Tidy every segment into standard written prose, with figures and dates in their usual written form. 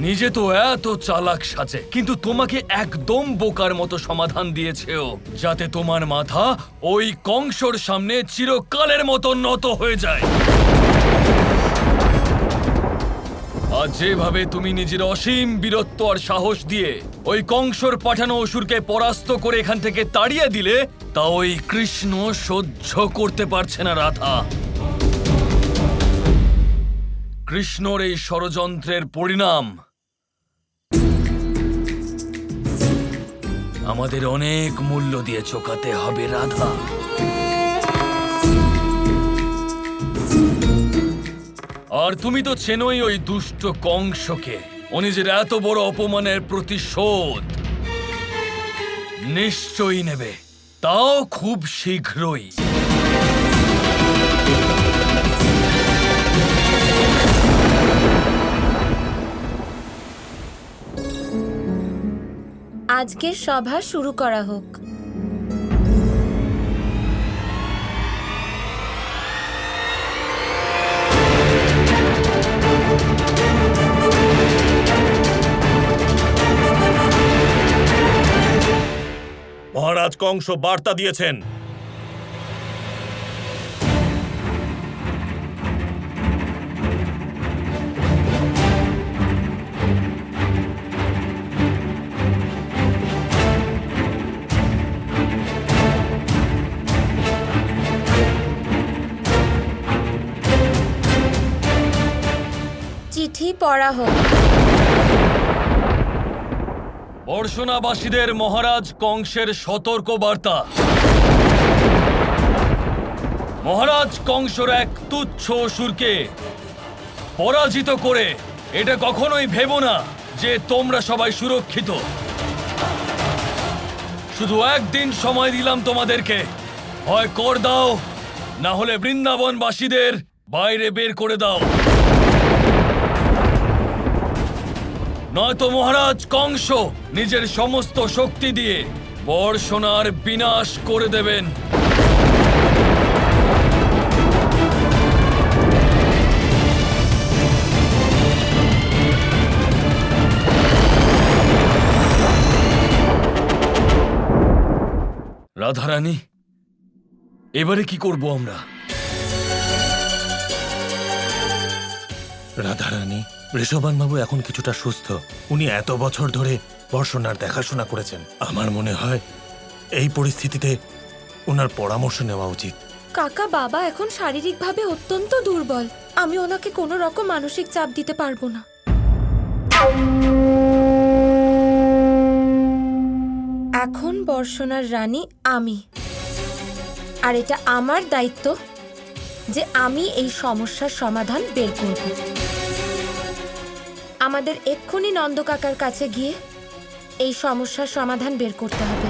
নিজে তো এত চালাক সাজে, কিন্তু তোমাকে একদম বোকার মতো সমাধান দিয়েছে ও, যাতে তোমার মাথা ওই কংসর সামনে চিরকালের মতো নত হয়ে যায়। আর যেভাবে তুমি নিজের অসীম বীরত্ব আর সাহস দিয়ে ওই কংসর পাঠানো অসুরকে পরাস্ত করে এখান থেকে তাড়িয়ে দিলে, তা ওই কৃষ্ণ সহ্য করতে পারছে না রাধা। কৃষ্ণর এই ষড়যন্ত্রের পরিণাম আমাদের অনেক মূল্য দিয়ে চোকাতে হবে রাধা। আর তুমি তো চেনোই ওই দুষ্ট কংসকে। ও নিজের এত বড় অপমানের প্রতিশোধ নিশ্চয়ই নেবে, তাও খুব শীঘ্রই। আজকের সভা শুরু করা হোক। মহারাজ কংস বার্তা দিয়েছেন। চিঠি পড়া হোক। বর্ষণাবাসীদের মহারাজ কংসের সতর্ক বার্তা। মহারাজ কংসর এক তুচ্ছ অসুরকে পরাজিত করে এটা কখনোই ভেবো না যে তোমরা সবাই সুরক্ষিত। শুধু একদিন সময় দিলাম তোমাদেরকে, হয় কর দাও, না হলে বৃন্দাবনবাসীদের বাইরে বের করে দাও, নয়তো মহারাজ কংস নিজের সমস্ত শক্তি দিয়ে বর্ষণার বিনাশ করে দেবেন। রাধারানী, এবারে কি করব আমরা? রাধারানী, বৃষভানবাবু এখন কিছুটা সুস্থ। উনি এত বছর ধরে বর্ষণার দেখাশোনা করেছেন। আমার মনে হয় এই পরিস্থিতিতে ওনার পরামর্শ নেওয়া উচিত। কাকা, বাবা এখন শারীরিকভাবে অত্যন্ত দুর্বল। আমি ওনাকে কোনো রকম মানসিক চাপ দিতে পারবো না। এখন বর্ষণার রানী আমি, আর এটা আমার দায়িত্ব যে আমি এই সমস্যার সমাধান বের করব। আমাদের এক্ষুনি নন্দ কাকার কাছে গিয়ে এই সমস্যার সমাধান বের করতে হবে।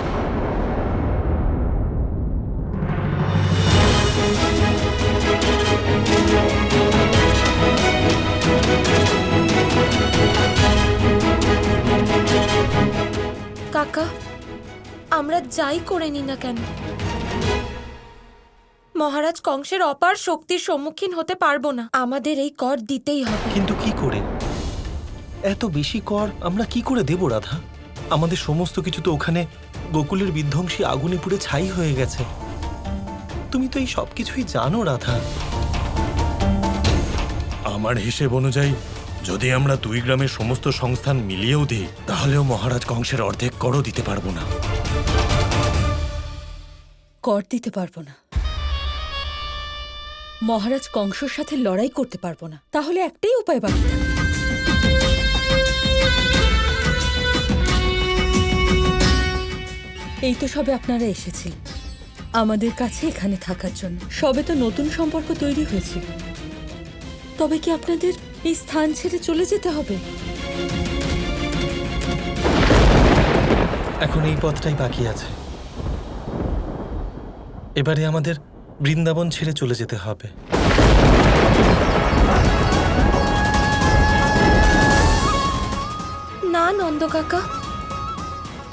কাকা, আমরা যাই করে নি না কেন, মহারাজ কংসের অপার শক্তির সম্মুখীন হতে পারবো না। আমাদের এই কর দিতেই হবে। কিন্তু কি করে? এত বেশি কর আমরা কি করে দেব রাধা? আমাদের সমস্ত কিছু তো ওখানে গোকুলের বিধ্বংসী আগুনে পুড়ে ছাই হয়ে গেছে। তুমি তো এই সব কিছুই জানো রাধা। আমার হিসেব অনুযায়ী যদি আমরা 2 গ্রামের সমস্ত সংস্থান মিলিয়েও দিই, তাহলেও মহারাজ কংসের অর্ধেক করও দিতে পারবো না। কর দিতে পারবো না, মহারাজ কংসর সাথে লড়াই করতে পারবো না, তাহলে একটাই উপায় বাকি থাকে। এই তো সবে আপনারা এসেছিলেন আমাদের কাছে এখানে থাকার জন্য। সবে তো নতুন সম্পর্ক তৈরি হয়েছিল। তবে কি আপনাদের এই স্থান ছেড়ে চলে যেতে হবে? এখন এই পথটাই বাকি আছে। এবারে আমাদের বৃন্দাবন ছেড়ে চলে যেতে হবে। না নন্দ কাকা,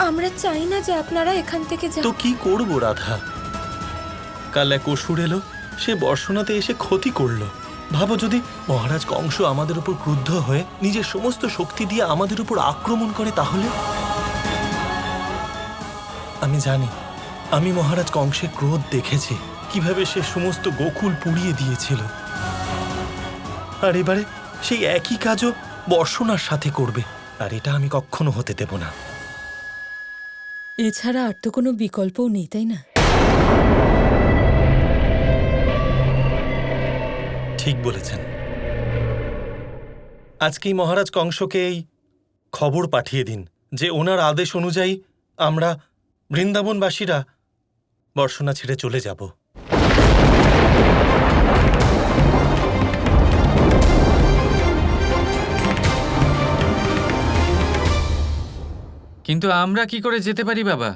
আমরা চাই না যে আপনারা এখান থেকে যান। তো কি করব রাধা? কাল এক অসুর এলো, সে বর্ষণাতে এসে ক্ষতি করলো। ভাবো যদি মহারাজ কংস আমাদের উপর ক্রুদ্ধ হয়ে নিজের সমস্ত শক্তি দিয়ে আমাদের উপর আক্রমণ করে, তাহলে? আমি জানি, আমি মহারাজ কংসের ক্রোধ দেখেছি, কিভাবে সে সমস্ত গোকুল পুড়িয়ে দিয়েছিল। আর এবারে সেই একই কাজও বর্ষণার সাথে করবে, আর এটা আমি কখনো হতে দেব না। এছাড়া আর তো কোনো বিকল্পও নেই, তাই না? ঠিক বলেছেন। আজকেই মহারাজ কংসকে এই খবর পাঠিয়ে দিন যে ওনার আদেশ অনুযায়ী আমরা বৃন্দাবনবাসীরা বর্ষণা ছেড়ে চলে যাব। কিন্তু আমরা কি করে যেতে পারি বাবা?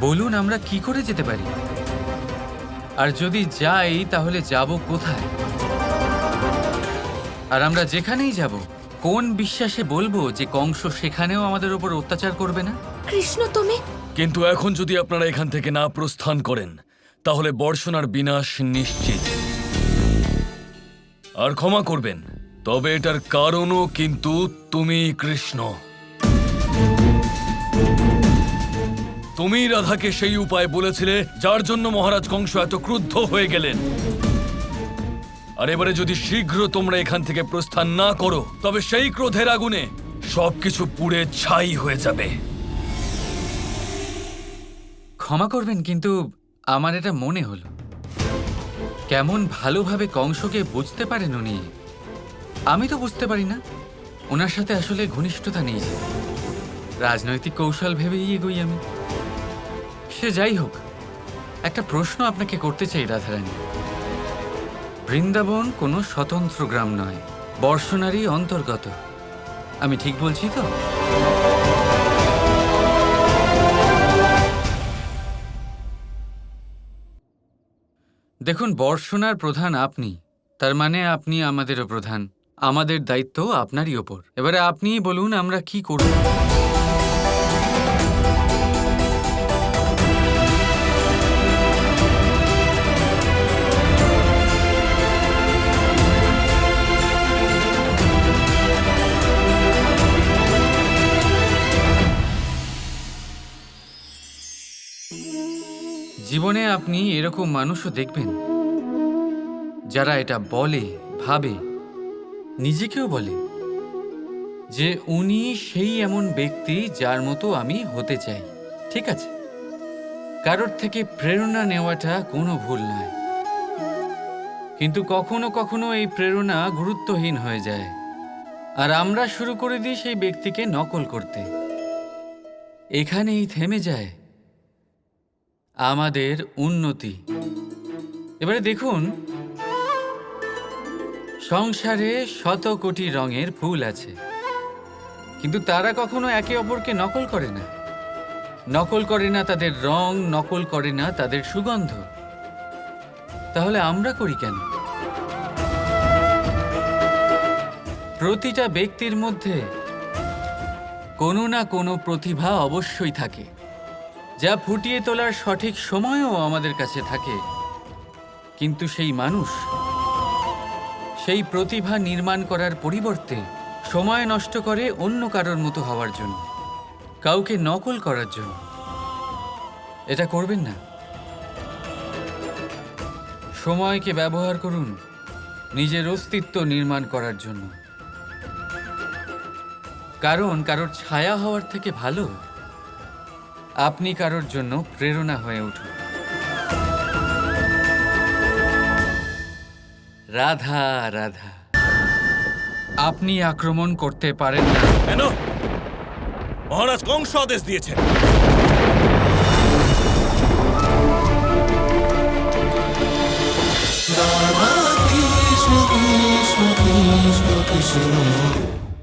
বলুন, আমরা কি করে যেতে পারি? আর যদি যাই তাহলে যাব কোথায়? আর আমরা যেখানেই যাব, কোন বিশ্বাসে বলবো যে কংস সেখানেও আমাদের উপর অত্যাচার করবে না? কৃষ্ণ, তুমি কিন্তু এখন যদি আপনারা এখান থেকে না প্রস্থান করেন, তাহলে বর্ষণার বিনাশ নিশ্চিত। আর ক্ষমা করবেন, তবে এটার কারণও কিন্তু তুমি কৃষ্ণ। তুমি রাধাকে সেই উপায় বলেছিলে যার জন্য মহারাজ কংস এত ক্রুদ্ধ হয়ে গেলেন। আর এবারে যদি শীঘ্র তোমরা এখান থেকে প্রস্থান না করো, তবে সেই ক্রোধের আগুনে সবকিছু পুড়ে ছাই হয়ে যাবে। ক্ষমা করবেন, কিন্তু আমার এটা মনে হলো কেমন ভালোভাবে কংসকে বুঝতে পারেন উনি। আমি তো বুঝতে পারি না। ওনার সাথে আসলে ঘনিষ্ঠতা নেই, যে রাজনৈতিক কৌশল ভেবেই এগোই আমি। সে যাই হোক, একটা প্রশ্ন আপনাকে করতে চাই রাধারানী। বৃন্দাবন কোনো স্বতন্ত্র গ্রাম নয়, বর্ষণারই অন্তর্গত। আমি ঠিক বলছি তো? দেখুন, বর্ষণার প্রধান আপনি, তার মানে আপনি আমাদেরও প্রধান। আমাদের দায়িত্ব আপনারই ওপর। এবারে আপনিই বলুন আমরা কি করব। জীবনে আপনি এরকম মানুষও দেখবেন যারা এটা বলে, ভাবে, নিজেকেও বলে যে উনি সেই এমন ব্যক্তি যার মতো আমি হতে চাই। ঠিক আছে, কারোর থেকে প্রেরণা নেওয়াটা কোনো ভুল নয়, কিন্তু কখনো কখনো এই প্রেরণা গুরুত্বহীন হয়ে যায়, আর আমরা শুরু করে দিই সেই ব্যক্তিকে নকল করতে। এখানেই থেমে যায় আমাদের উন্নতি। এবারে দেখুন, সংসারে শত কোটি রঙের ফুল আছে, কিন্তু তারা কখনো একে অপরকে নকল করে না। নকল করে না তাদের রং, নকল করে না তাদের সুগন্ধ। তাহলে আমরা করি কেন? প্রতিটা ব্যক্তির মধ্যে কোনো না কোনো প্রতিভা অবশ্যই থাকে, যা ফুটিয়ে তোলার সঠিক সময়ও আমাদের কাছে থাকে। কিন্তু সেই মানুষ সেই প্রতিভা নির্মাণ করার পরিবর্তে সময় নষ্ট করে অন্য কারোর মতো হওয়ার জন্য, কাউকে নকল করার জন্য। এটা করবেন না। সময়কে ব্যবহার করুন নিজের অস্তিত্ব নির্মাণ করার জন্য, কারণ কারোর ছায়া হওয়ার থেকে ভালো আপনি কারোর জন্য প্রেরণা হয়ে উঠুন। রাধা রাধা। আপনি আক্রমণ করতে পারেন না। কেন? মহারাজ কংস আদেশ দিয়েছেন। Krishna Krishna Krishna Krishna